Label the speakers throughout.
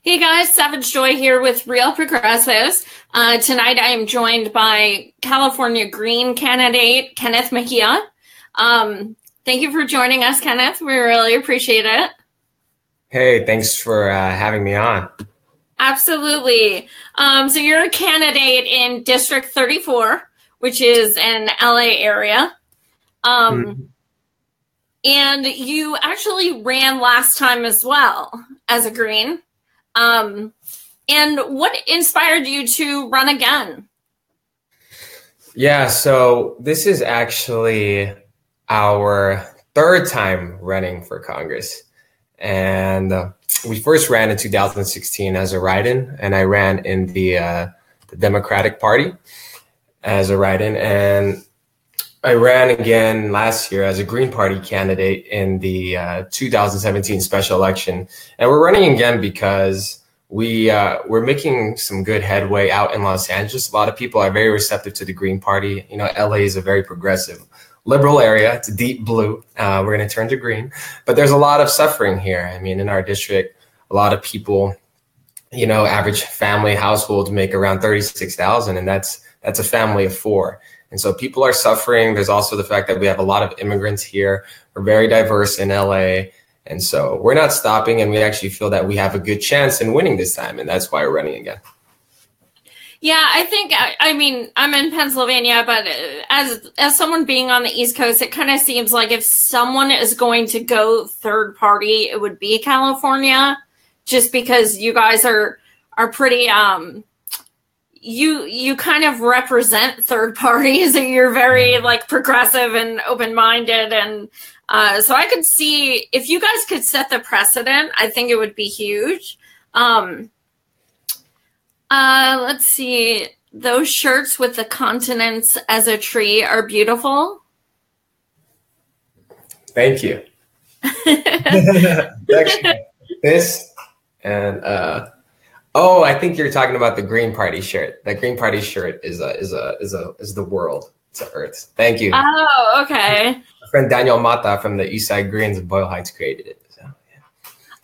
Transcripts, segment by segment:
Speaker 1: Hey guys, Savage Joy here with Real Progressives. Tonight I am joined by California Green candidate Kenneth Mejia. Thank you for joining us, Kenneth. We really appreciate it.
Speaker 2: Hey, thanks for having me on.
Speaker 1: Absolutely. So you're a candidate in District 34, which is an LA area. And you actually ran last time as well as a Green. And what inspired you to run again?
Speaker 2: Yeah, so this is actually our third time running for Congress. And we first ran in 2016 as a write-in, and I ran in the Democratic Party as a write-in. And I ran again last year as a Green Party candidate in the 2017 special election. And we're running again because we're making some good headway out in Los Angeles. A lot of people are very receptive to the Green Party. You know, LA is a very progressive, liberal area. It's a deep blue. We're going to turn to green. But there's a lot of suffering here. I mean, in our district, a lot of people, you know, average family households make around $36,000, and that's a family of four. And so people are suffering. There's also the fact that we have a lot of immigrants here. We're very diverse in LA. And so we're not stopping, and we actually feel that we have a good chance in winning this time. And that's why we're running again.
Speaker 1: Yeah, I mean, I'm in Pennsylvania, but as someone being on the East Coast, it kind of seems like if someone is going to go third party, it would be California, just because you guys are pretty you kind of represent third parties, and you're very like progressive and open-minded, and so I could see if you guys could set the precedent, I think it would be huge. Let's see. Those shirts with the continents as a tree are beautiful.
Speaker 2: Thank you. Actually, this and oh, I think you're talking about the Green Party shirt. That Green Party shirt is the world. It's the Earth. Thank you.
Speaker 1: Oh, okay.
Speaker 2: My friend Daniel Mata from the Eastside Greens of Boyle Heights created it. So,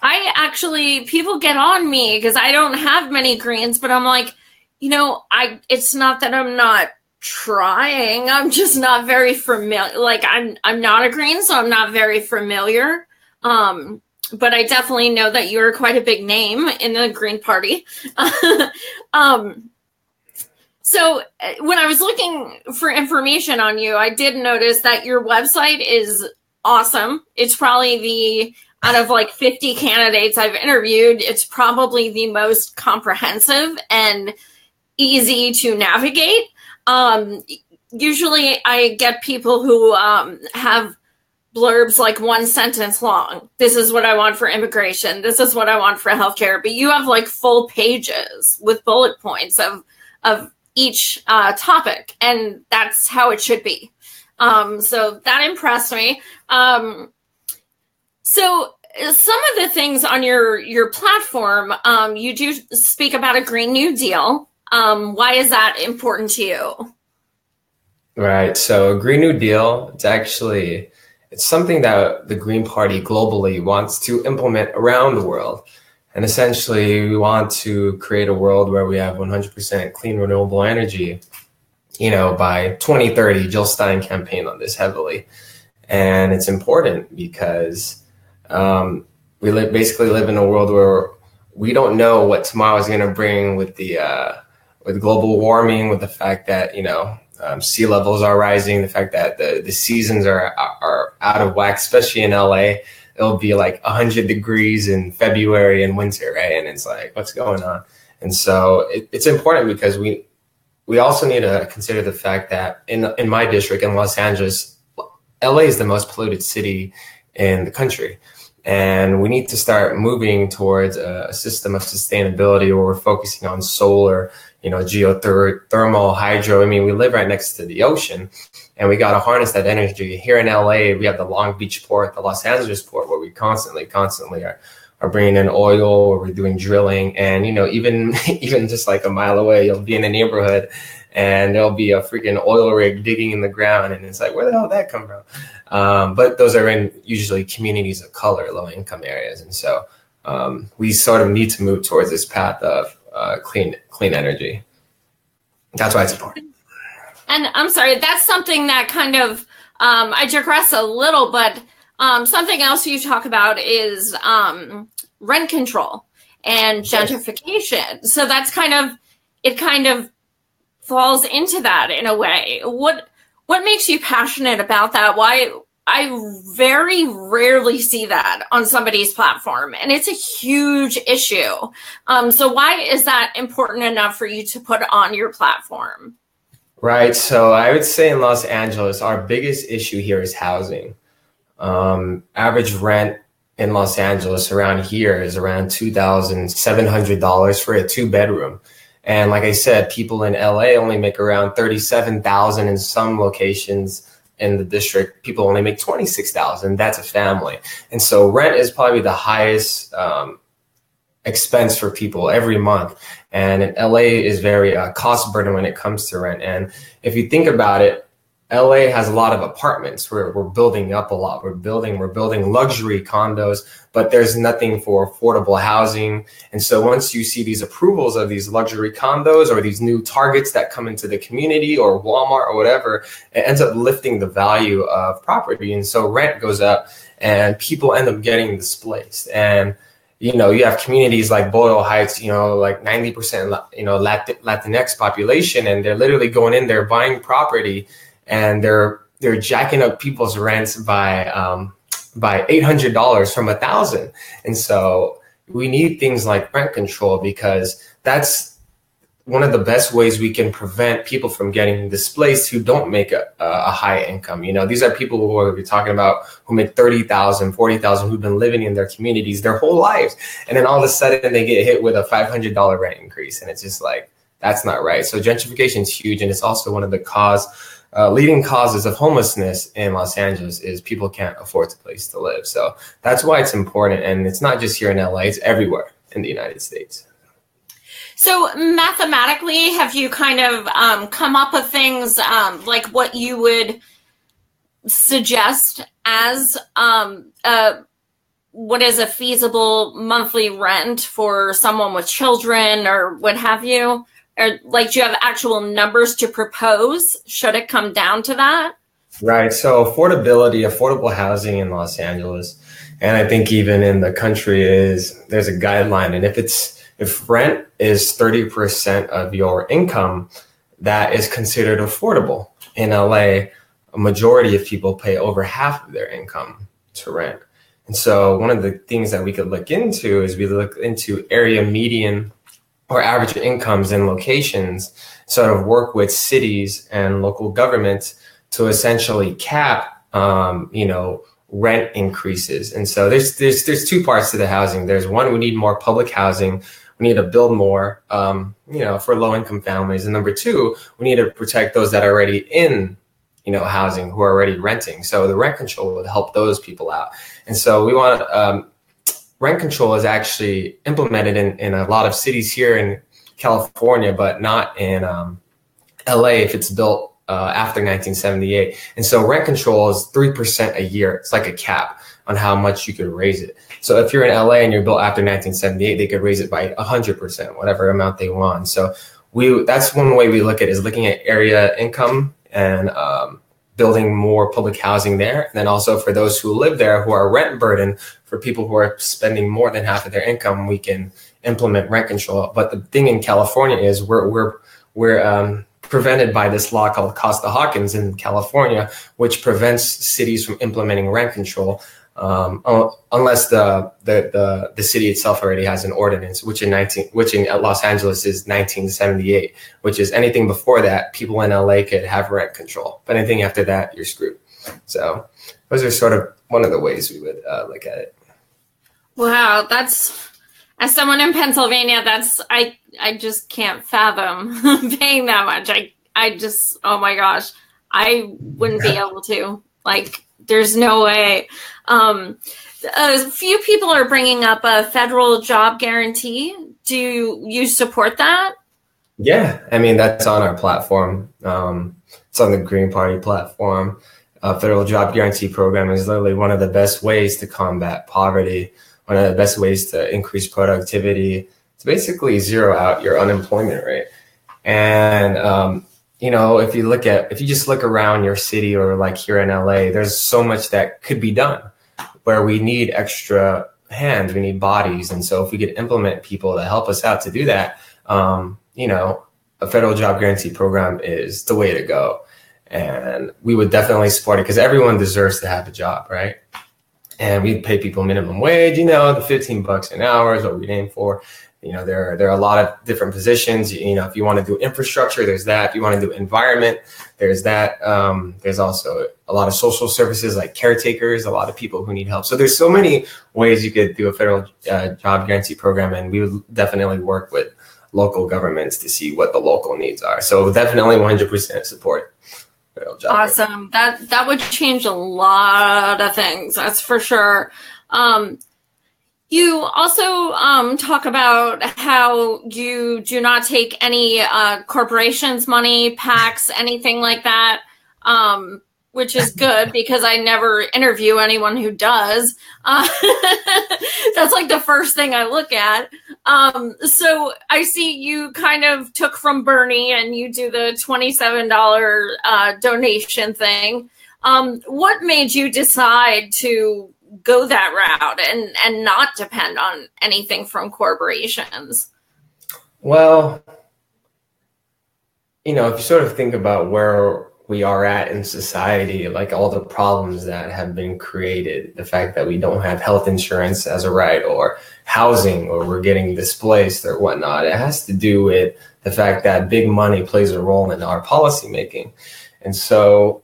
Speaker 1: yeah. People get on me because I don't have many greens, but I'm like, you know, it's not that I'm not trying. I'm just not very familiar. Like I'm not a green, so I'm not very familiar. But I definitely know that you're quite a big name in the Green Party. So when I was looking for information on you, I did notice that your website is awesome. It's probably out of like 50 candidates I've interviewed, it's probably the most comprehensive and easy to navigate. Usually I get people who have blurbs like one sentence long. This is what I want for immigration. This is what I want for healthcare. But you have like full pages with bullet points of each topic, and that's how it should be. So that impressed me. So some of the things on your platform, you do speak about a Green New Deal. Why is that important to you?
Speaker 2: Right. So Green New Deal, it's something that the Green Party globally wants to implement around the world. And essentially, we want to create a world where we have 100% clean, renewable energy, you know, by 2030. Jill Stein campaigned on this heavily. And it's important because we basically live in a world where we don't know what tomorrow is going to bring with with global warming, with the fact that, you know, sea levels are rising, the fact that the seasons are out of whack, especially in LA. It'll be like 100 degrees in February and winter, right? And it's like, what's going on? And so it's important because we also need to consider the fact that in my district, in Los Angeles, LA is the most polluted city in the country. And we need to start moving towards a system of sustainability where we're focusing on solar, you know, geothermal, hydro. I mean, we live right next to the ocean, and we got to harness that energy. Here in LA, we have the Long Beach port, the Los Angeles port, where we constantly are bringing in oil, or we're doing drilling. And, you know, even just like a mile away, you'll be in a neighborhood and there'll be a freaking oil rig digging in the ground. And it's like, where the hell did that come from? But those are in usually communities of color, low income areas. And so we sort of need to move towards this path of clean energy. That's why it's important.
Speaker 1: And I'm sorry, that's something that kind of, I digress a little, but something else you talk about is rent control and gentrification. So that's it kind of falls into that in a way. What makes you passionate about that? Why? I very rarely see that on somebody's platform, and it's a huge issue. So why is that important enough for you to put on your platform?
Speaker 2: Right. So I would say in Los Angeles, our biggest issue here is housing. Average rent in Los Angeles around here is around $2,700 for a 2-bedroom. And like I said, people in LA only make around $37,000 in some locations. In the district, people only make $26,000. That's a family. And so rent is probably the highest expense for people every month. And LA is very cost burden when it comes to rent. And if you think about it, LA has a lot of apartments. We're building up a lot. We're building luxury condos, but there's nothing for affordable housing. And so once you see these approvals of these luxury condos or these new targets that come into the community or Walmart or whatever, it ends up lifting the value of property. And so rent goes up and people end up getting displaced. And you have communities like Boyle Heights, like 90%, Latinx population, and they're literally going in there buying property, and they're jacking up people's rents by $800 from $1,000. And so we need things like rent control, because that's one of the best ways we can prevent people from getting displaced who don't make a high income. These are people who we're talking about who make $30,000, $40,000, who've been living in their communities their whole lives. And then all of a sudden they get hit with a $500 rent increase. And it's just like, that's not right. So gentrification is huge. And it's also one of the leading causes of homelessness in Los Angeles is people can't afford a place to live. So that's why it's important. And it's not just here in LA, it's everywhere in the United States.
Speaker 1: So mathematically, have you kind of come up with things like what you would suggest as what is a feasible monthly rent for someone with children or what have you? Or like, do you have actual numbers to propose? Should it come down to that?
Speaker 2: Right. So affordable housing in Los Angeles, and I think even in the country, there's a guideline. And if rent is 30% of your income, that is considered affordable. In LA, a majority of people pay over half of their income to rent. And so one of the things that we could look into is we look into area median or average incomes in locations, sort of work with cities and local governments to essentially cap, rent increases. And so there's two parts to the housing. There's one, we need more public housing. We need to build more, for low-income families. And number two, we need to protect those that are already in, housing, who are already renting. So the rent control would help those people out. And so we want rent control is actually implemented in a lot of cities here in California, but not in LA if it's built after 1978. And so rent control is 3% a year. It's like a cap on how much you could raise it. So if you're in LA and you're built after 1978, they could raise it by 100%, whatever amount they want. So that's one way we look at it, is looking at area income and building more public housing there. And then also for those who live there who are rent burdened, for people who are spending more than half of their income, we can implement rent control. But the thing in California is we're prevented by this law called Costa-Hawkins in California, which prevents cities from implementing rent control unless the city itself already has an ordinance, which in Los Angeles is 1978, which is anything before that, people in LA could have rent control, but anything after that, you're screwed. So those are sort of one of the ways we would look at it.
Speaker 1: Wow, as someone in Pennsylvania, I just can't fathom paying that much. I just, oh my gosh, I wouldn't be able to. Like, there's no way. A few people are bringing up a federal job guarantee. Do you support that?
Speaker 2: Yeah, I mean, that's on our platform. It's on the Green Party platform. Federal job guarantee program is literally one of the best ways to combat poverty. one of the best ways to increase productivity, to basically zero out your unemployment rate. And, if you just look around your city or like here in LA, there's so much that could be done where we need extra hands, we need bodies. And so if we could implement people to help us out to do that, a federal job guarantee program is the way to go. And we would definitely support it because everyone deserves to have a job, right? And we pay people minimum wage, the $15 an hour is what we aim for. There are a lot of different positions. If you want to do infrastructure, there's that. If you want to do environment, there's that. There's also a lot of social services like caretakers, a lot of people who need help. So there's so many ways you could do a federal job guarantee program, and we would definitely work with local governments to see what the local needs are. So definitely 100% support federal job
Speaker 1: awesome. Guarantee. That would change a lot of things. That's for sure. You also talk about how you do not take any corporations' money, PACs, anything like that, which is good because I never interview anyone who does. That's like the first thing I look at. So I see you kind of took from Bernie and you do the $27 donation thing. What made you decide to go that route and not depend on anything from corporations?
Speaker 2: Well, if you sort of think about where we are at in society, like all the problems that have been created, the fact that we don't have health insurance as a right or housing or we're getting displaced or whatnot, it has to do with the fact that big money plays a role in our policymaking. And so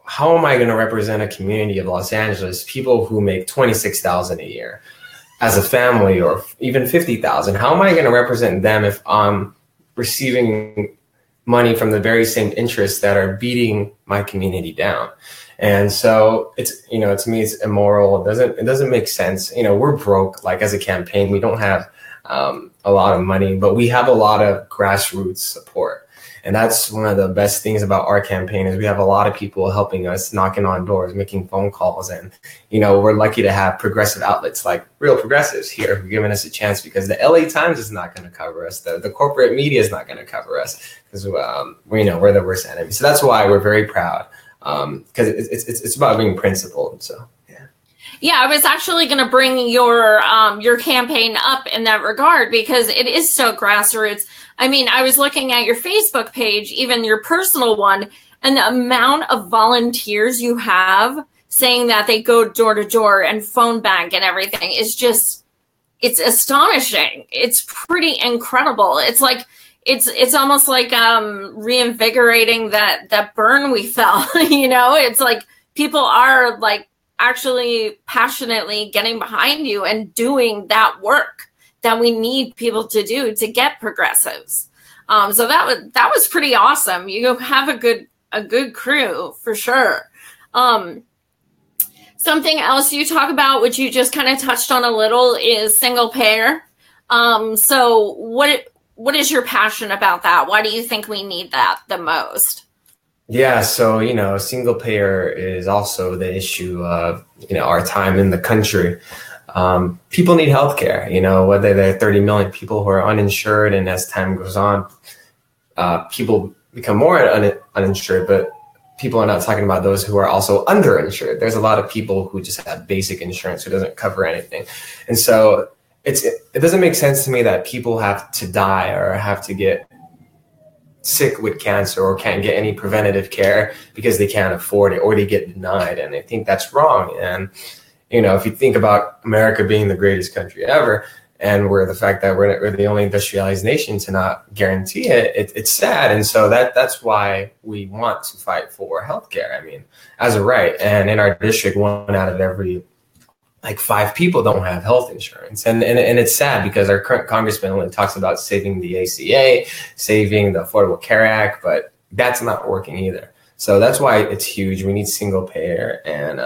Speaker 2: how am I going to represent a community of Los Angeles, people who make $26,000 a year as a family or even $50,000? How am I going to represent them if I'm receiving money from the very same interests that are beating my community down? And so it's, to me, it's immoral. It doesn't make sense. We're broke, like as a campaign, we don't have a lot of money, but we have a lot of grassroots support. And that's one of the best things about our campaign is we have a lot of people helping us, knocking on doors, making phone calls. And, we're lucky to have progressive outlets like Real Progressives here who are giving us a chance because the LA Times is not going to cover us. The corporate media is not going to cover us because, we're the worst enemy. So that's why we're very proud because it's about being principled. So, yeah.
Speaker 1: Yeah, I was actually going to bring your campaign up in that regard because it is so grassroots. I mean, I was looking at your Facebook page, even your personal one, and the amount of volunteers you have saying that they go door to door and phone bank and everything is just, it's astonishing. It's pretty incredible. It's like, it's almost like reinvigorating that burn we felt, it's like people are like actually passionately getting behind you and doing that work that we need people to do to get progressives. So that was pretty awesome. You have a good crew for sure. Something else you talk about, which you just kind of touched on a little, is single payer. So what is your passion about that? Why do you think we need that the most?
Speaker 2: Yeah, so, single payer is also the issue of, our time in the country. People need healthcare, whether they're 30 million people who are uninsured, and as time goes on, people become more uninsured, but people are not talking about those who are also underinsured. There's a lot of people who just have basic insurance who doesn't cover anything. And so it doesn't make sense to me that people have to die or have to get sick with cancer or can't get any preventative care because they can't afford it or they get denied. And I think that's wrong. And if you think about America being the greatest country ever, and we're the only industrialized nation to not guarantee it, it's sad. And so that's why we want to fight for healthcare. I mean, as a right. And in our district, 1 out of every 5 people don't have health insurance. And it's sad because our current congressman only talks about saving the ACA, saving the Affordable Care Act, but that's not working either. So that's why it's huge. We need single payer. And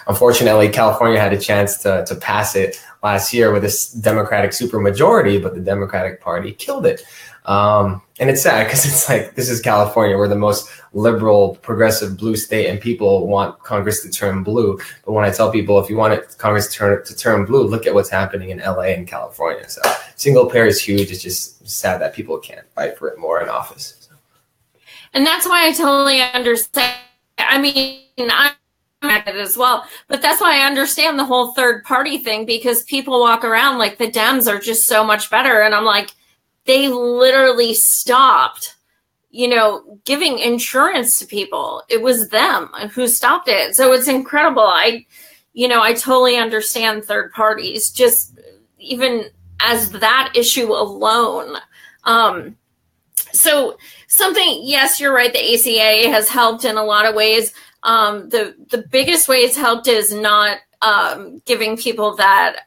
Speaker 2: unfortunately, California had a chance to pass it last year with this Democratic supermajority, but the Democratic Party killed it. And it's sad because it's like, this is California. We're the most liberal, progressive blue state, and people want Congress to turn blue. But when I tell people, if you want Congress to turn blue, look at what's happening in LA and California. So single payer is huge. It's just sad that people can't fight for it more in office. So.
Speaker 1: And that's why I totally understand. I mean, I'm at it as well, but that's why I understand the whole third party thing, because people walk around like the Dems are just so much better. And I'm like, they literally stopped, giving insurance to people. It was them who stopped it. So it's incredible. I totally understand third parties, just even as that issue alone. So something, yes, you're right. The ACA has helped in a lot of ways. The biggest way it's helped is not giving people that,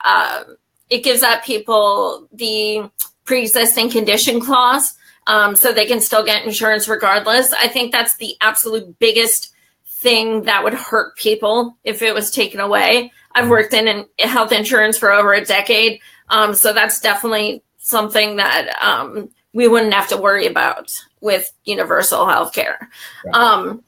Speaker 1: it gives that people the pre-existing condition clause, so they can still get insurance regardless. I think that's the absolute biggest thing that would hurt people if it was taken away. I've worked in health insurance for over a decade, so that's definitely something that we wouldn't have to worry about with universal health care. Right.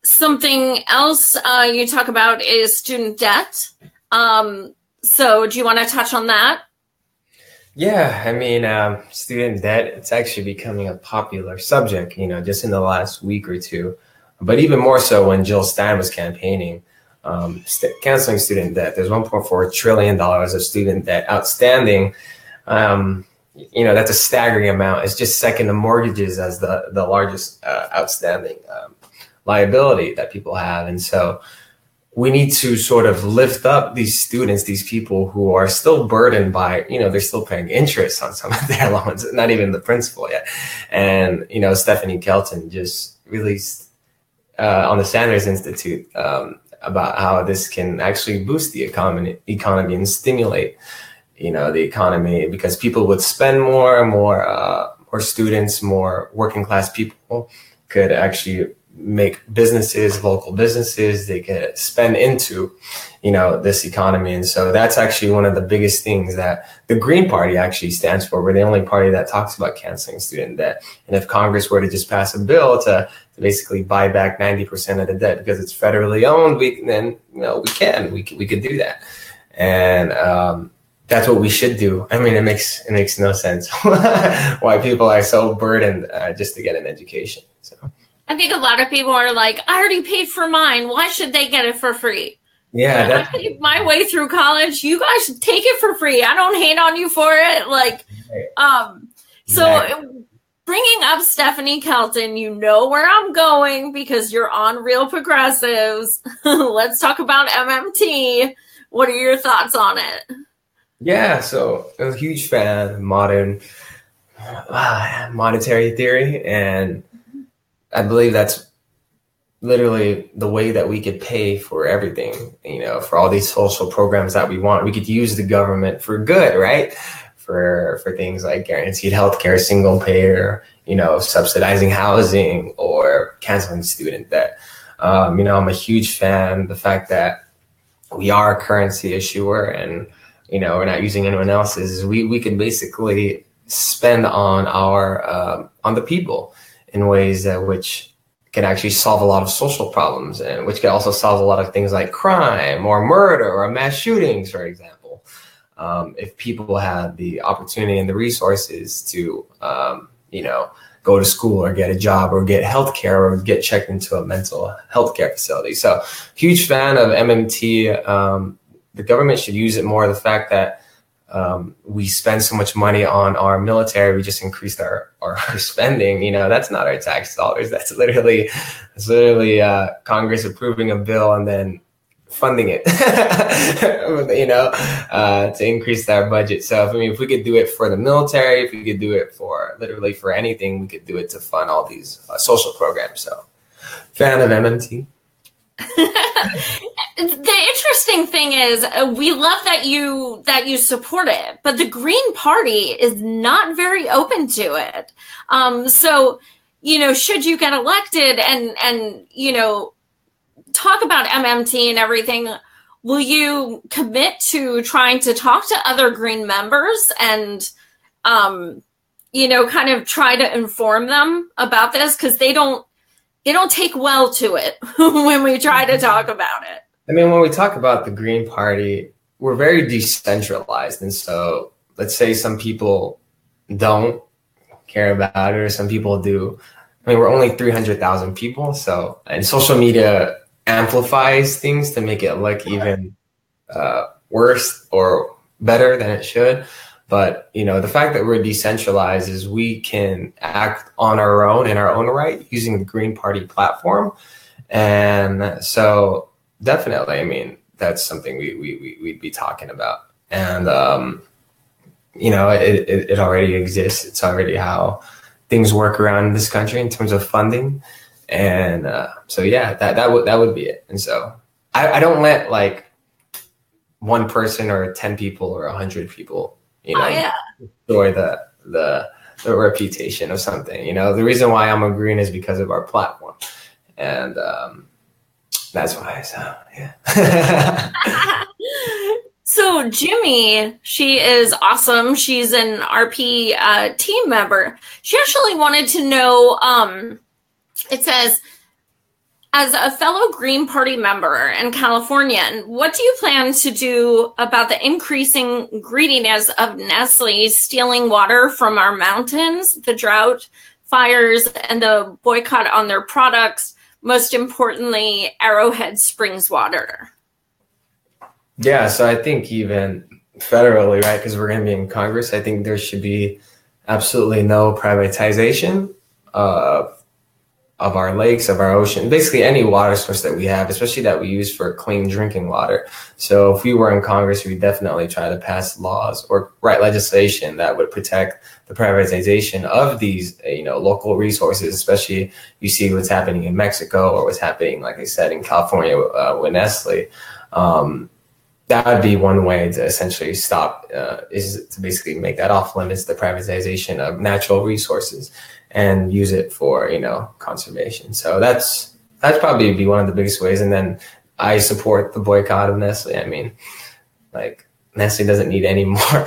Speaker 1: Something else you talk about is student debt. So do you want to touch on that?
Speaker 2: Yeah, I mean, student debt, it's actually becoming a popular subject, just in the last week or two, but even more so when Jill Stein was campaigning, canceling student debt. There's $1.4 trillion of student debt outstanding. That's a staggering amount. It's just second to mortgages as the largest outstanding liability that people have. And so we need to sort of lift up these students, these people who are still burdened by, they're still paying interest on some of their loans, not even the principal yet. And, Stephanie Kelton just released on the Sanders Institute about how this can actually boost the economy and stimulate, the economy, because people would spend more students, more working class people could actually make businesses, local businesses, they could spend into, this economy. And so that's actually one of the biggest things that the Green Party actually stands for. We're the only party that talks about canceling student debt. And if Congress were to just pass a bill to basically buy back 90% of the debt because it's federally owned, we could do that. And that's what we should do. I mean, it makes no sense why people are so burdened just to get an education. So
Speaker 1: I think a lot of people are like, I already paid for mine. Why should they get it for free?
Speaker 2: Yeah,
Speaker 1: I paid my way through college. You guys should take it for free. I don't hate on you for it. So bringing up Stephanie Kelton, where I'm going because you're on Real Progressives. Let's talk about MMT. What are your thoughts on it?
Speaker 2: Yeah, so I'm a huge fan of modern monetary theory, and I believe that's literally the way that we could pay for everything, for all these social programs that we want. We could use the government for good, right? For things like guaranteed healthcare, single payer, subsidizing housing, or canceling student debt. I'm a huge fan of the fact that we are a currency issuer, and we're not using anyone else's. We can basically spend on on the people in ways which can actually solve a lot of social problems, and which can also solve a lot of things like crime or murder or mass shootings, for example. If people had the opportunity and the resources to, go to school or get a job or get healthcare or get checked into a mental health care facility. So huge fan of MMT. The government should use it more. The fact that we spend so much money on our military, we just increased our spending. That's not our tax dollars. That's literally Congress approving a bill and then funding it, to increase our budget. So if we could do it for the military, if we could do it for literally for anything, we could do it to fund all these social programs. So fan of MMT.
Speaker 1: The interesting thing is we love that you support it, but the Green Party is not very open to it. So, should you get elected and talk about MMT and everything, will you commit to trying to talk to other Green members and, kind of try to inform them about this? Because they don't take well to it when we try to talk about it.
Speaker 2: I mean, when we talk about the Green Party, we're very decentralized. And so let's say some people don't care about it or some people do. I mean, we're only 300,000 people. So, and social media amplifies things to make it look even worse or better than it should. But, the fact that we're decentralized is we can act on our own in our own right using the Green Party platform. And so definitely, I mean, that's something we'd be talking about. And, it already exists. It's already how things work around this country in terms of funding. And so, yeah, that would be it. And so I don't let like one person or 10 people or 100 people, destroy the reputation of something. The reason why I'm a Green is because of our platform. And that's why. So, yeah.
Speaker 1: So Jimmy, she is awesome. She's an RP team member. She actually wanted to know, it says, as a fellow Green Party member and Californian, what do you plan to do about the increasing greediness of Nestle stealing water from our mountains, the drought, fires, and the boycott on their products, most importantly, Arrowhead Springs water?
Speaker 2: Yeah, so I think even federally, right, because we're going to be in Congress, I think there should be absolutely no privatization of our lakes, of our ocean, basically any water source that we have, especially that we use for clean drinking water. So if we were in Congress, we'd definitely try to pass laws or write legislation that would protect the privatization of these, local resources, especially you see what's happening in Mexico or what's happening, like I said, in California with Nestle. That would be one way to essentially stop, is to basically make that off limits, the privatization of natural resources and use it for, conservation. So that's probably be one of the biggest ways. And then I support the boycott of Nestle. I mean, like Nestle doesn't need any more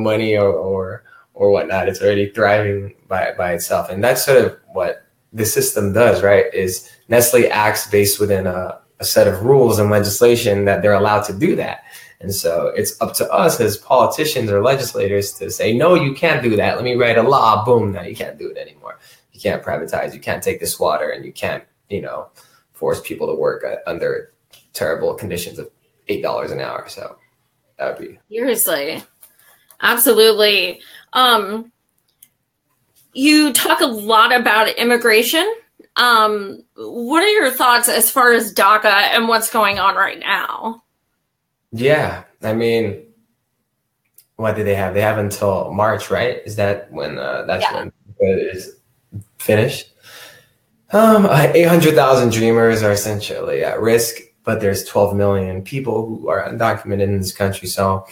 Speaker 2: money or whatnot. It's already thriving by itself. And that's sort of what the system does, right? Is Nestle acts based within a set of rules and legislation that they're allowed to do that. And so it's up to us as politicians or legislators to say, no, you can't do that. Let me write a law. Boom. Now you can't do it anymore. You can't privatize. You can't take this water, and you can't, force people to work under terrible conditions of $8 an hour. So that would be.
Speaker 1: Seriously. Absolutely. You talk a lot about immigration. What are your thoughts as far as DACA and what's going on right now?
Speaker 2: Yeah, I mean, what do they have? They have until March, right? Is that when when it is finished? 800,000 dreamers are essentially at risk, but there's 12 million people who are undocumented in this country. So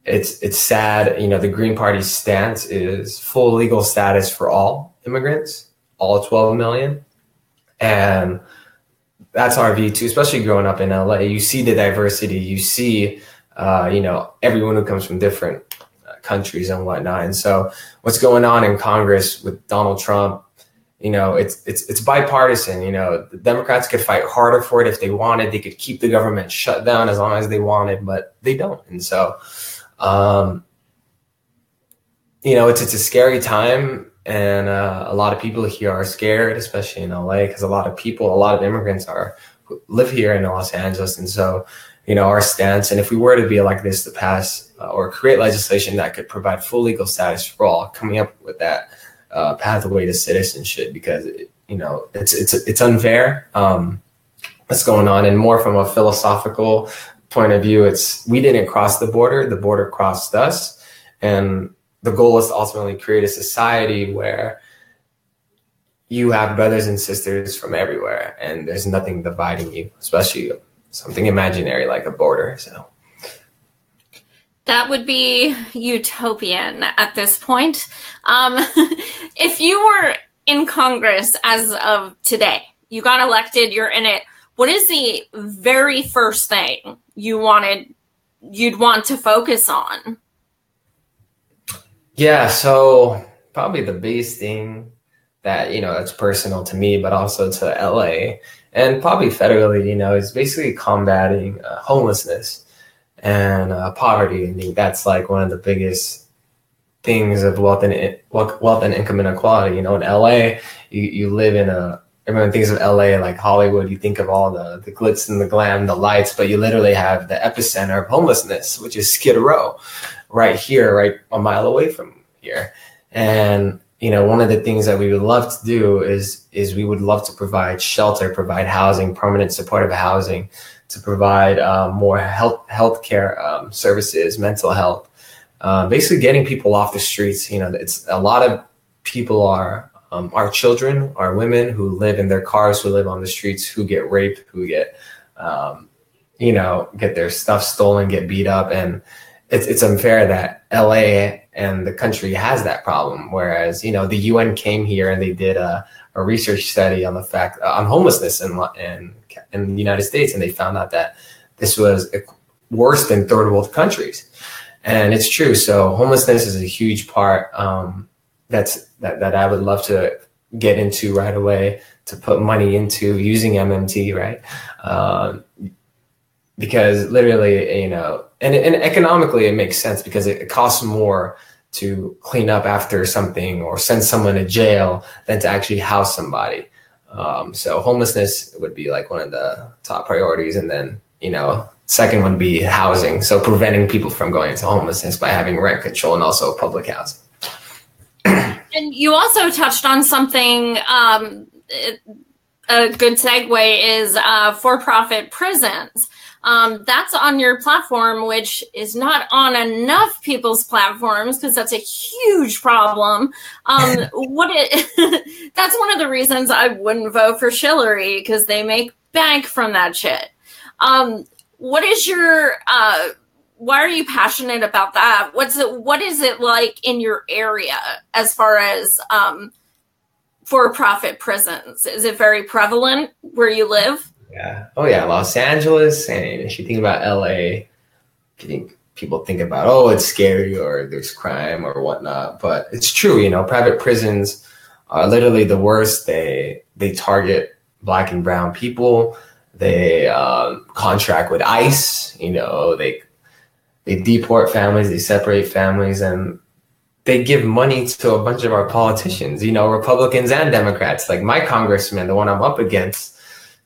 Speaker 2: it's sad. The Green Party's stance is full legal status for all immigrants, all 12 million. And that's our view too, especially growing up in LA. You see the diversity, you see, everyone who comes from different countries and whatnot. And so what's going on in Congress with Donald Trump, it's bipartisan. The Democrats could fight harder for it if they wanted. They could keep the government shut down as long as they wanted, but they don't. And so, it's a scary time. And a lot of people here are scared, especially in LA, because a lot of immigrants live here in Los Angeles. And so, our stance, and if we were to be like this, to pass or create legislation that could provide full legal status for all, coming up with that pathway to citizenship, because it's unfair what's going on. And more from a philosophical point of view, we didn't cross the border crossed us. And the goal is to ultimately create a society where you have brothers and sisters from everywhere, and there's nothing dividing you, especially something imaginary like a border. So
Speaker 1: that would be utopian at this point. If you were in Congress as of today, you got elected, you're in it, what is the very first thing you'd want to focus on?
Speaker 2: Yeah, so probably the biggest thing that, that's personal to me, but also to LA and probably federally, is basically combating homelessness and poverty. I think that's like one of the biggest things of wealth and income inequality. In LA, you live in everyone thinks of LA like Hollywood. You think of all the glitz and the glam, the lights, but you literally have the epicenter of homelessness, which is Skid Row, right here, right a mile away from here. And one of the things that we would love to do is we would love to provide shelter, provide housing, permanent supportive housing, to provide more healthcare services, mental health, basically getting people off the streets. It's a lot of people are our children, our women who live in their cars, who live on the streets, who get raped, who get get their stuff stolen, get beat up, and it's unfair that LA and the country has that problem. Whereas, the UN came here and they did a research study on the fact on homelessness in the United States. And they found out that this was worse than third world countries. And it's true. So homelessness is a huge part that I would love to get into right away, to put money into using MMT, right? Because literally, and economically it makes sense because it costs more to clean up after something or send someone to jail than to actually house somebody. So homelessness would be like one of the top priorities. And then, second would be housing. So preventing people from going into homelessness by having rent control and also public housing.
Speaker 1: And you also touched on something, a good segue is for-profit prisons. That's on your platform, which is not on enough people's platforms because that's a huge problem. That's one of the reasons I wouldn't vote for Hillary, because they make bank from that shit. What is your why are you passionate about that? What is it like in your area as far as for-profit prisons? Is it very prevalent where you live?
Speaker 2: Yeah. Oh yeah. Los Angeles. And if you think about LA, people think about, oh, it's scary or there's crime or whatnot, but it's true. Private prisons are literally the worst. They target Black and brown people. They contract with ICE, they deport families, they separate families, and they give money to a bunch of our politicians, Republicans and Democrats. Like my congressman, the one I'm up against,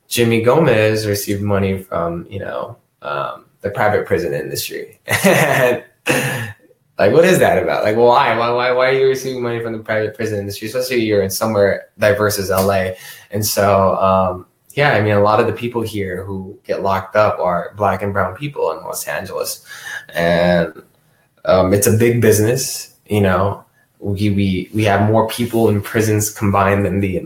Speaker 2: Jimmy Gomez, received money from, the private prison industry. And like, what is that about? Like, why are you receiving money from the private prison industry, especially you're in somewhere diverse as LA? And so, yeah, a lot of the people here who get locked up are Black and brown people in Los Angeles. And it's a big business, we have more people in prisons combined than the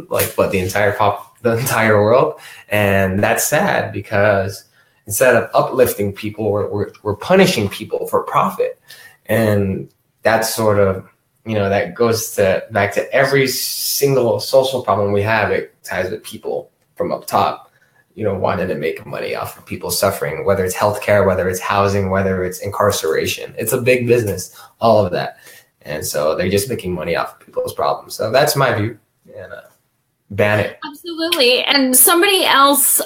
Speaker 2: entire world. And that's sad because instead of uplifting people, we're punishing people for profit. And that's sort of, that goes back to every single social problem we have. It ties with people from up top, wanting to make money off of people suffering, whether it's healthcare, whether it's housing, whether it's incarceration. It's a big business, all of that. And so they're just making money off of people's problems. So that's my view. And ban it.
Speaker 1: Absolutely. And somebody else,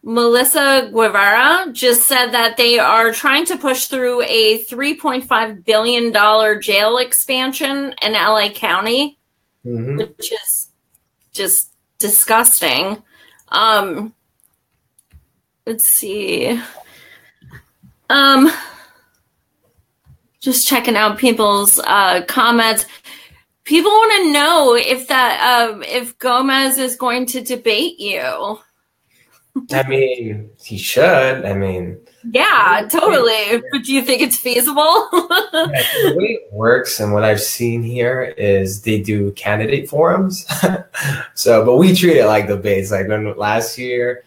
Speaker 1: Melissa Guevara, just said that they are trying to push through a $3.5 billion jail expansion in LA County, which is just disgusting. Let's see. Just checking out people's comments. People want to know if Gomez is going to debate you.
Speaker 2: He should.
Speaker 1: Yeah, totally. But do you think it's feasible?
Speaker 2: The way it works and what I've seen here is they do candidate forums. But we treat it like debates. Like when last year,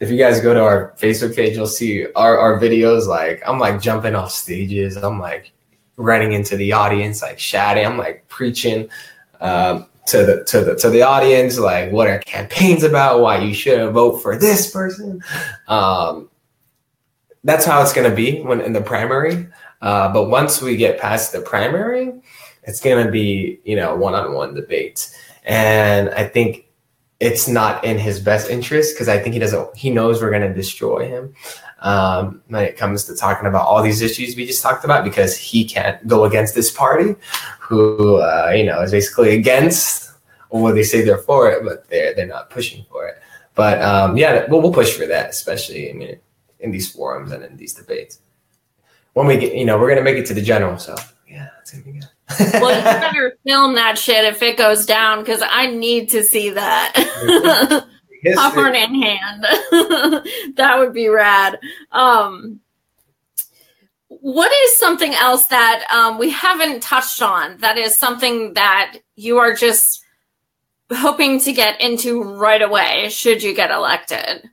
Speaker 2: if you guys go to our Facebook page, you'll see our videos. Like I'm like jumping off stages. I'm like running into the audience, like shouting. I'm like preaching. to the audience, like what are campaigns about, why you shouldn't vote for this person. That's how it's going to be when in the primary. But once we get past the primary, it's going to be, one-on-one debates. And I think it's not in his best interest, because I think he knows we're going to destroy him when it comes to talking about all these issues we just talked about, because he can't go against this party who, is basically against, or they say they're for it, but they're not pushing for it. But we'll push for that, especially in these forums and in these debates. When we get, we're going to make it to the general. So yeah, it's going to be good.
Speaker 1: Well, you better film that shit if it goes down, because I need to see that. Popcorn in hand. That would be rad. What is something else that we haven't touched on that is something that you are just hoping to get into right away should you get elected?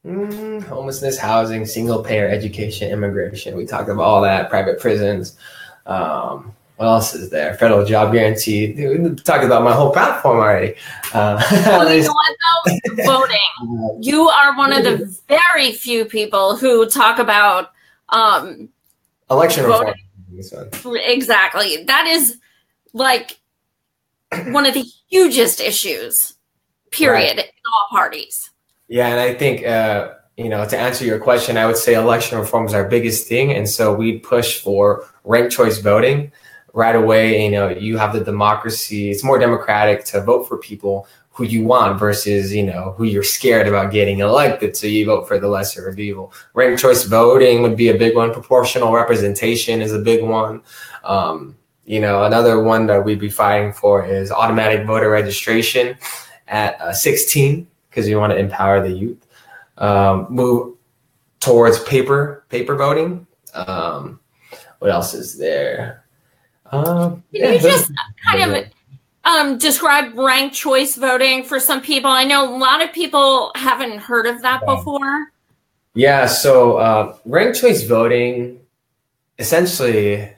Speaker 2: Homelessness, housing, single payer education, immigration. We talked about all that, private prisons. What else is there? Federal job guarantee. Dude, we talked about my whole platform already.
Speaker 1: Well, you know what though? Voting. You are one of the very few people who talk about
Speaker 2: election reform.
Speaker 1: Exactly. That is like one of the hugest issues, period, in all parties. Yeah,
Speaker 2: and I think, to answer your question, I would say election reform is our biggest thing. And so we push for ranked choice voting right away. You have the democracy. It's more democratic to vote for people who you want versus, who you're scared about getting elected. So you vote for the lesser of evil. Ranked choice voting would be a big one. Proportional representation is a big one. Another one that we'd be fighting for is automatic voter registration at 16, because we want to empower the youth. Move towards paper voting. What else is there?
Speaker 1: Can you just kind of describe ranked choice voting for some people? I know a lot of people haven't heard of that before.
Speaker 2: Yeah, so ranked choice voting essentially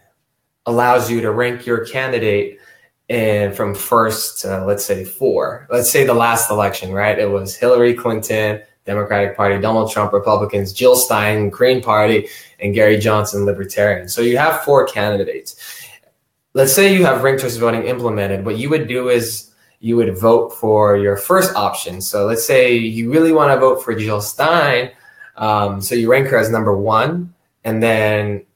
Speaker 2: allows you to rank your candidate from first to, let's say, 4. Let's say the last election, right? It was Hillary Clinton, Democratic Party, Donald Trump, Republicans, Jill Stein, Green Party, and Gary Johnson, Libertarian. So you have 4 candidates. Let's say you have ranked choice voting implemented. What you would do is you would vote for your first option. So let's say you really want to vote for Jill Stein. So you rank her as number 1, and then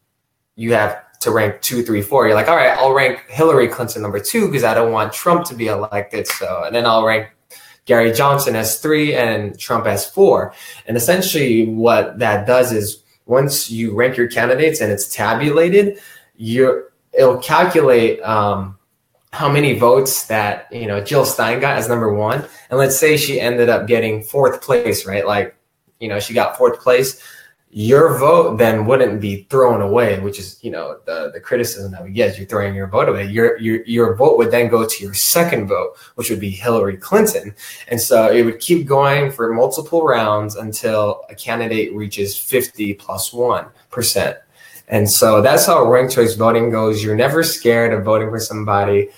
Speaker 2: you have to rank 2, 3, 4. You're like, all right, I'll rank Hillary Clinton number 2 because I don't want Trump to be elected. And then I'll rank Gary Johnson as 3 and Trump as 4. And essentially what that does is once you rank your candidates and it's tabulated, it'll calculate how many votes that Jill Stein got as number 1. And let's say she ended up getting 4th place, right? Like, she got 4th place. Your vote then wouldn't be thrown away, which is, the criticism that we get is you're throwing your vote away. Your vote would then go to your second vote, which would be Hillary Clinton. And so it would keep going for multiple rounds until a candidate reaches 50 plus 1%. And so that's how ranked choice voting goes. You're never scared of voting for somebody.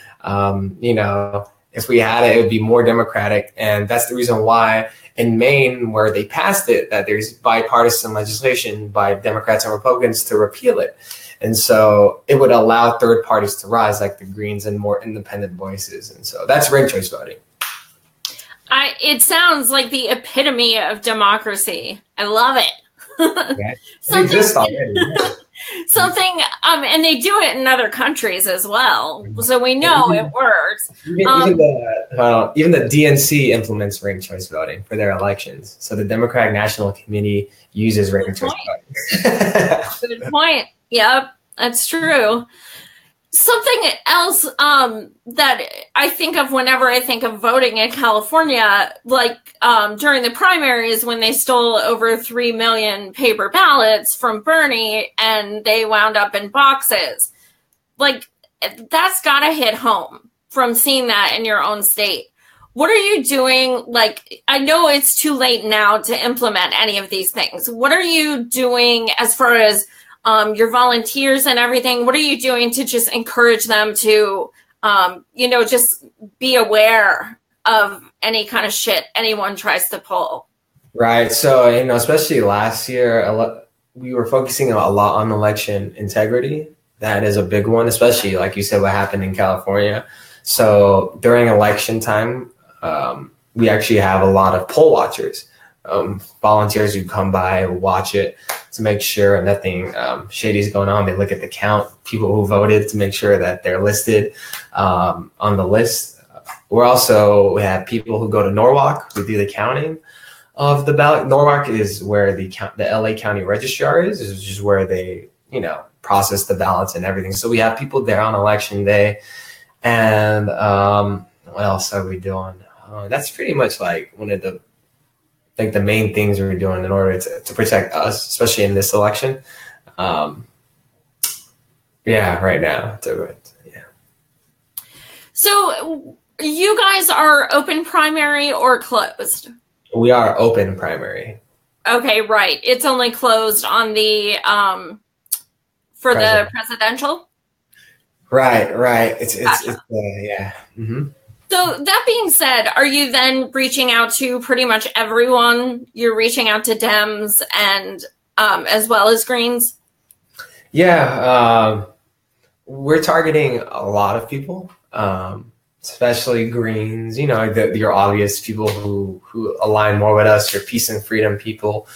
Speaker 2: If we had it, it would be more democratic. And that's the reason why in Maine, where they passed it, that there's bipartisan legislation by Democrats and Republicans to repeal it. And so it would allow third parties to rise, like the Greens and more independent voices. And so that's ranked choice voting.
Speaker 1: It sounds like the epitome of democracy. I love it.
Speaker 2: Yeah, it exists already. Yeah.
Speaker 1: Something, and they do it in other countries as well, so we know it works.
Speaker 2: Even the DNC implements ranked choice voting for their elections. So the Democratic National Committee uses ranked choice voting.
Speaker 1: Good point. Yep, that's true. Something else that I think of whenever I think of voting in California, like during the primaries when they stole over 3 million paper ballots from Bernie and they wound up in boxes. Like, that's got to hit home from seeing that in your own state. What are you doing? Like, I know it's too late now to implement any of these things. What are you doing as far as your volunteers and everything? What are you doing to just encourage them to just be aware of any kind of shit anyone tries to pull.
Speaker 2: Right. So, especially last year, we were focusing a lot on election integrity. That is a big one, especially like you said, what happened in California. So during election time, we actually have a lot of poll watchers, volunteers who come by, watch it to make sure nothing shady is going on. They look at the count, people who voted to make sure that they're listed on the list. We have people who go to Norwalk who do the counting of the ballot. Norwalk is where the LA County Registrar is which is where they, process the ballots and everything. So we have people there on election day. And what else are we doing? That's pretty much like one of the main things we're doing in order to protect us, especially in this election. Right now. Yeah.
Speaker 1: So you guys are open primary or closed?
Speaker 2: We are open primary.
Speaker 1: Okay, right. It's only closed on the for the presidential.
Speaker 2: Right. It's yeah. Mm-hmm.
Speaker 1: So that being said, are you then reaching out to pretty much everyone? You're reaching out to Dems and as well as Greens?
Speaker 2: Yeah, we're targeting a lot of people, especially Greens, your obvious people who align more with us, your peace and freedom people,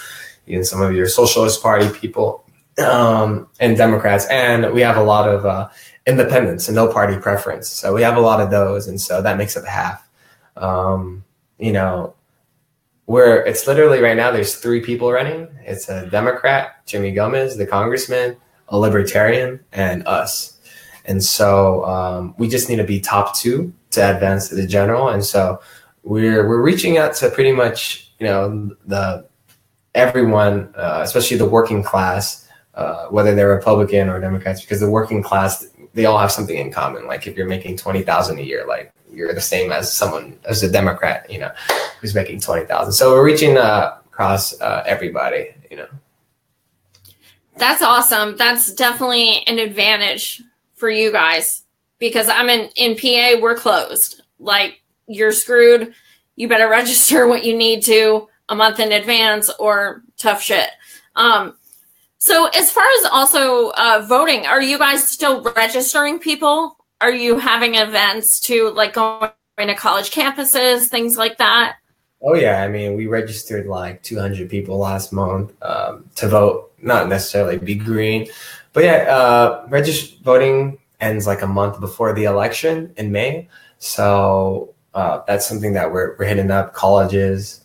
Speaker 2: even some of your Socialist Party people, and Democrats. And we have a lot of independents and no party preference. So we have a lot of those. And so that makes up half. It's literally right now, there's 3 people running. It's a Democrat, Jimmy Gomez, the congressman, a libertarian, and us. And so we just need to be top 2 to advance to the general. And so we're reaching out to pretty much, everyone, especially the working class, whether they're Republican or Democrats, because the working class, they all have something in common. Like if you're making $20,000 a year, like you're the same as a Democrat, who's making $20,000. So we're reaching across everybody,
Speaker 1: That's awesome. That's definitely an advantage for you guys, because I'm in PA, we're closed. Like, you're screwed. You better register what you need to a month in advance or tough shit. So as far as also voting, are you guys still registering people? Are you having events to like going to college campuses, things like that?
Speaker 2: Oh yeah, I mean, we registered like 200 people last month to vote, not necessarily be green, but yeah, voting ends like a month before the election in May. So that's something that we're hitting up colleges,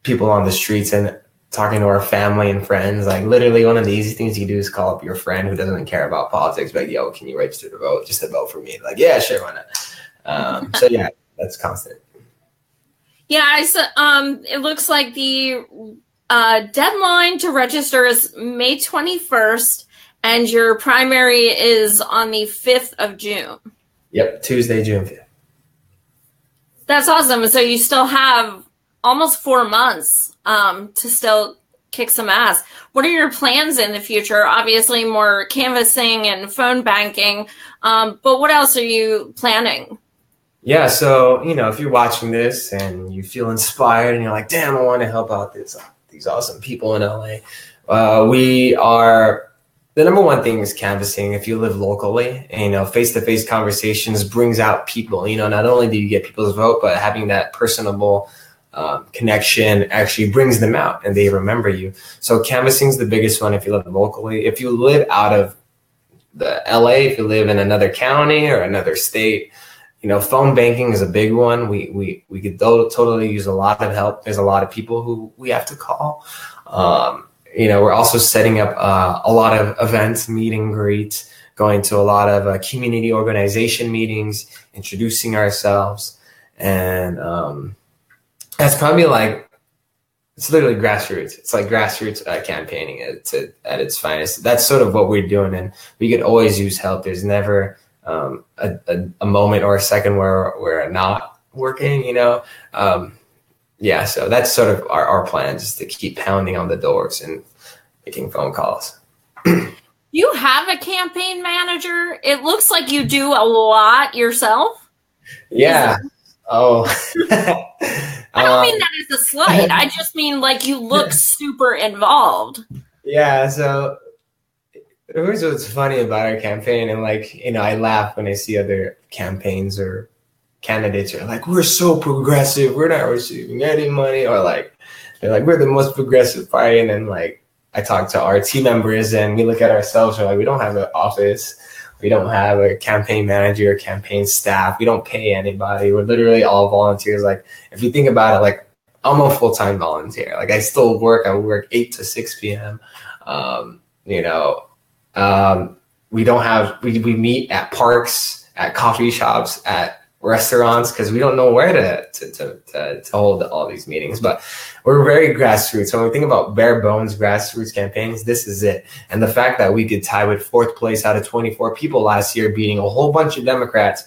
Speaker 2: people on the streets, and talking to our family and friends. Like literally one of the easy things you do is call up your friend who doesn't care about politics. Like, yo, can you register to vote? Just to vote for me. Like, yeah, sure, why not? So yeah, that's constant.
Speaker 1: Yeah, it looks like the deadline to register is May 21st, and your primary is on the 5th of June.
Speaker 2: Yep, Tuesday, June 5th.
Speaker 1: That's awesome. So you still have almost 4 months to still kick some ass. What are your plans in the future? Obviously more canvassing and phone banking, but what else are you planning?
Speaker 2: Yeah, so, if you're watching this and you feel inspired and you're like, damn, I want to help out these awesome people in LA, we are, the number one thing is canvassing. If you live locally, and, face-to-face conversations brings out people. Not only do you get people's vote, but having that personable connection actually brings them out and they remember you. So canvassing is the biggest one if you live locally. If you live out of the LA, if you live in another county or another state, phone banking is a big one. We could totally use a lot of help. There's a lot of people who we have to call. We're also setting up a lot of events, meet and greets, going to a lot of community organization meetings, introducing ourselves. And that's probably it's literally grassroots. It's like grassroots campaigning at its finest. That's sort of what we're doing. And we could always use help. There's never a moment or a second where we're not working, so that's sort of our plan, just to keep pounding on the doors and making phone calls.
Speaker 1: You have a campaign manager? It looks like you do a lot yourself.
Speaker 2: Yeah. Oh.
Speaker 1: I don't mean that as a slight. I just mean like you look super involved.
Speaker 2: Yeah. So here's what's funny about our campaign, and like, I laugh when I see other campaigns or candidates are like, we're so progressive, we're not receiving any money, or like they're like, we're the most progressive party, and then like I talk to our team members and we look at ourselves and we're like, we don't have an office, we don't have a campaign manager or campaign staff, we don't pay anybody, we're literally all volunteers. Like if you think about it, like I'm a full-time volunteer, like I still work, I work 8 to 6 p.m. We don't have, we meet at parks, at coffee shops, at restaurants, because we don't know where to hold all these meetings. But we're very grassroots. So when we think about bare bones grassroots campaigns, this is it. And the fact that we could tie with 4th place out of 24 people last year, beating a whole bunch of Democrats,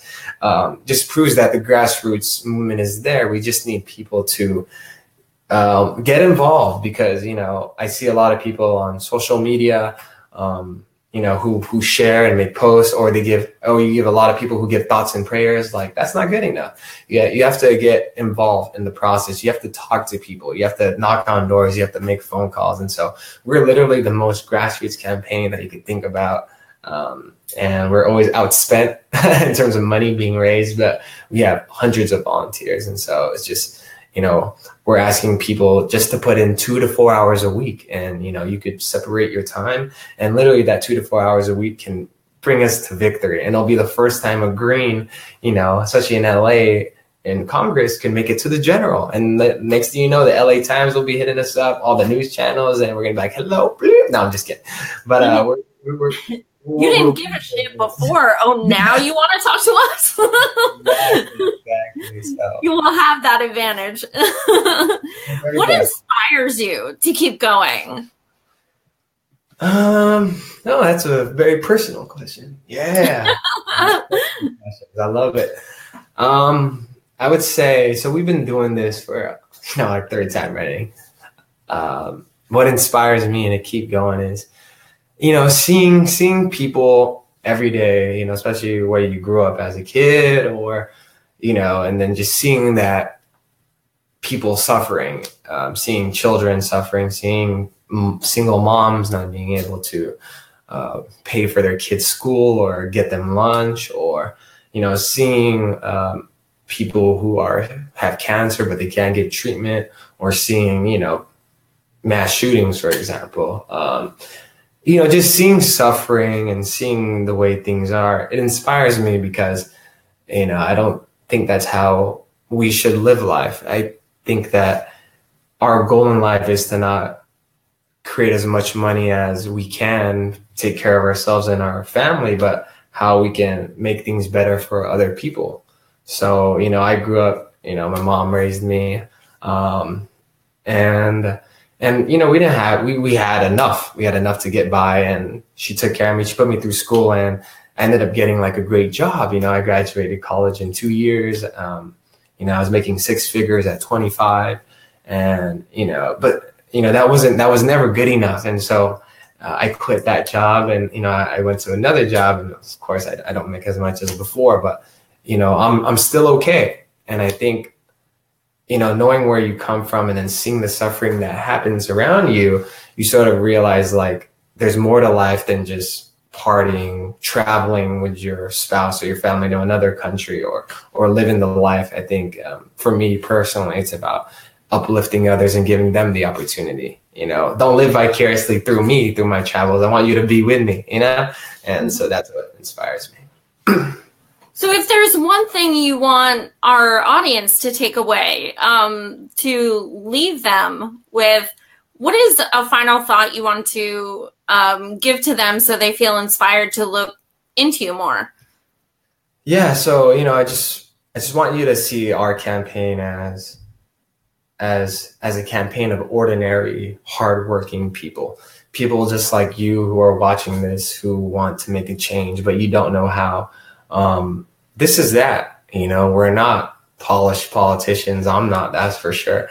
Speaker 2: just proves that the grassroots movement is there. We just need people to get involved, because, I see a lot of people on social media, who share and make posts, or you give a lot of people who give thoughts and prayers. Like that's not good enough. Yeah, you have to get involved in the process. You have to talk to people. You have to knock on doors. You have to make phone calls. And so we're literally the most grassroots campaign that you could think about. And we're always outspent in terms of money being raised, but we have hundreds of volunteers. And so it's just, we're asking people just to put in 2 to 4 hours a week, and, you could separate your time, and literally that 2 to 4 hours a week can bring us to victory. And it'll be the first time a Green, especially in LA, in Congress, can make it to the general. And the next thing you know, the LA Times will be hitting us up, all the news channels, and we're going to be like, hello. No, I'm just kidding. But we're
Speaker 1: you didn't give a shit before. Oh, now you want to talk to us?
Speaker 2: Exactly. So.
Speaker 1: You will have that advantage. What inspires you to keep going?
Speaker 2: No, that's a very personal question. Yeah. I love it. I would say, so we've been doing this for, our 3rd time running. What inspires me to keep going is, seeing people every day, especially where you grew up as a kid, or, and then just seeing that people suffering, seeing children suffering, seeing single moms not being able to pay for their kids' school or get them lunch, or, seeing people who have cancer, but they can't get treatment, or seeing, mass shootings, for example. Just seeing suffering and seeing the way things are, it inspires me, because, I don't think that's how we should live life. I think that our goal in life is to not create as much money as we can, take care of ourselves and our family, but how we can make things better for other people. So, I grew up, my mom raised me, and we had enough. We had enough to get by, and she took care of me. She put me through school, and I ended up getting like a great job. I graduated college in 2 years. I was making 6 figures at 25, and but that was never good enough. And so I quit that job, and I went to another job, and of course I don't make as much as before, but I'm still okay. And I think, knowing where you come from and then seeing the suffering that happens around you, you sort of realize like there's more to life than just partying, traveling with your spouse or your family to another country, or living the life. I think for me personally, it's about uplifting others and giving them the opportunity. Don't live vicariously through me, through my travels. I want you to be with me, and so that's what inspires me.
Speaker 1: So if there's one thing you want our audience to take away, to leave them with, what is a final thought you want to give to them so they feel inspired to look into you more?
Speaker 2: Yeah, so, I just want you to see our campaign as a campaign of ordinary, hardworking people just like you who are watching this, who want to make a change, but you don't know how. This is that, we're not polished politicians. I'm not, that's for sure.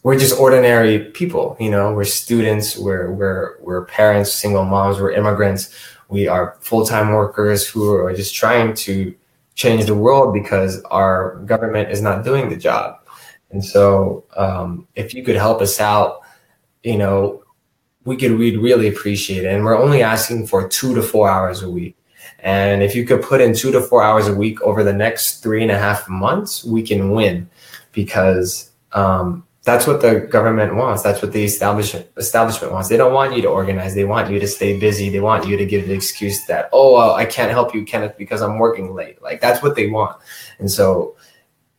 Speaker 2: we're just ordinary people, you know, we're students, we're parents, single moms, we're immigrants, we are full-time workers who are just trying to change the world because our government is not doing the job. And so if you could help us out, you know, we'd really appreciate it. And we're only asking for 2 to 4 hours a week. And if you could put in 2 to 4 hours a week over the next 3.5 months, we can win, because that's what the government wants. That's what the establishment wants. They don't want you to organize. They want you to stay busy. They want you to give the excuse that, oh, well, I can't help you, Kenneth, because I'm working late. Like, that's what they want. And so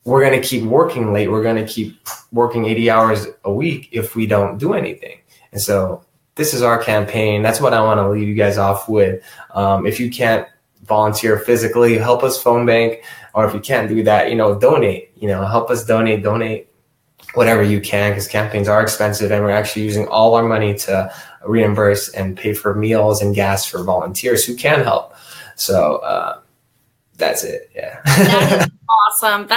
Speaker 2: we're going to keep working late. We're going to keep working 80 hours a week if we don't do anything. And so this is our campaign. That's what I want to leave you guys off with. If you can't volunteer physically, help us phone bank. Or if you can't do that, you know, donate. You know, help us donate whatever you can, because campaigns are expensive, and we're actually using all our money to reimburse and pay for meals and gas for volunteers who can help. So that's it. Yeah.
Speaker 1: That is awesome.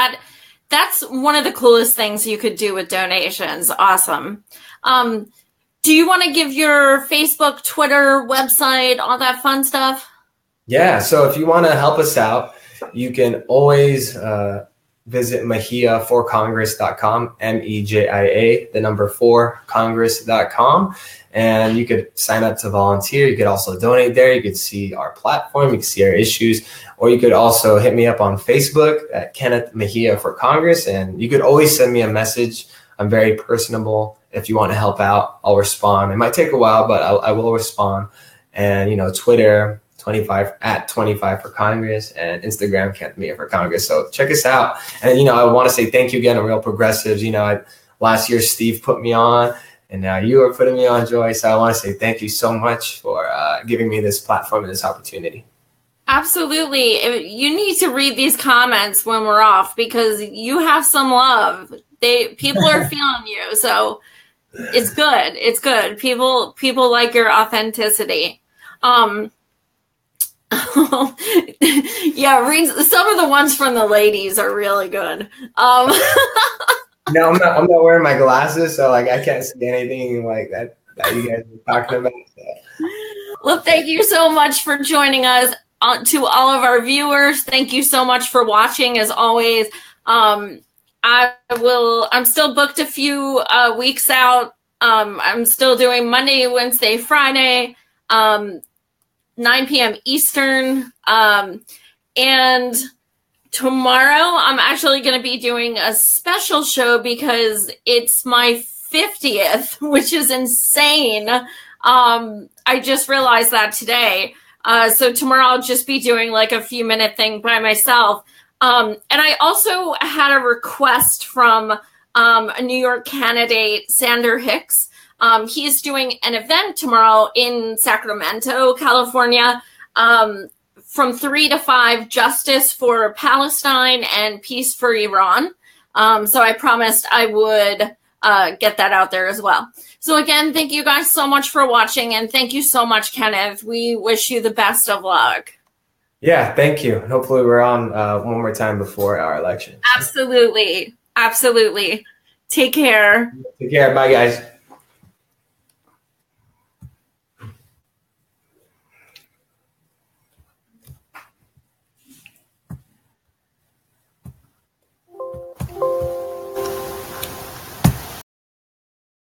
Speaker 1: That's one of the coolest things you could do with donations. Awesome. Do you want to give your Facebook, Twitter, website, all that fun stuff?
Speaker 2: Yeah. So if you want to help us out, you can always visit Mejia4Congress.com, MEJIA, the number 4 Congress.com. And you could sign up to volunteer. You could also donate there. You could see our platform. You can see our issues. Or you could also hit me up on Facebook at Kenneth Mejia for Congress. And you could always send me a message. I'm very personable. If you want to help out, I'll respond. It might take a while, but I will respond. And, you know, Twitter, 25 for Congress, and Instagram, Kenneth Mejia for Congress. So check us out. And, you know, I want to say thank you again to Real Progressives. You know, last year, Steve put me on, and now you are putting me on, Joy. So I want to say thank you so much for giving me this platform and this opportunity. Absolutely.
Speaker 1: You need to read these comments when we're off, because you have some love. People are feeling you. So it's good. It's good. People like your authenticity. Yeah, read some of the ones from the ladies are really good.
Speaker 2: No, I'm not wearing my glasses, so like I can't see anything like that you guys are talking about. So.
Speaker 1: Well, thank you so much for joining us. To all of our viewers, thank you so much for watching. As always, I'm still booked a few weeks out. I'm still doing Monday, Wednesday, Friday. 9 p.m. Eastern. And tomorrow I'm actually going to be doing a special show because it's my 50th, which is insane. I just realized that today. So tomorrow I'll just be doing like a few minute thing by myself. And I also had a request from a New York candidate, Sander Hicks. He's doing an event tomorrow in Sacramento, California, from 3 to 5, justice for Palestine and peace for Iran. So I promised I would get that out there as well. So again, thank you guys so much for watching, and thank you so much, Kenneth. We wish you the best of luck.
Speaker 2: Yeah, thank you. Hopefully we're on one more time before our election.
Speaker 1: Absolutely. Absolutely. Take care.
Speaker 2: Take care. Bye, guys.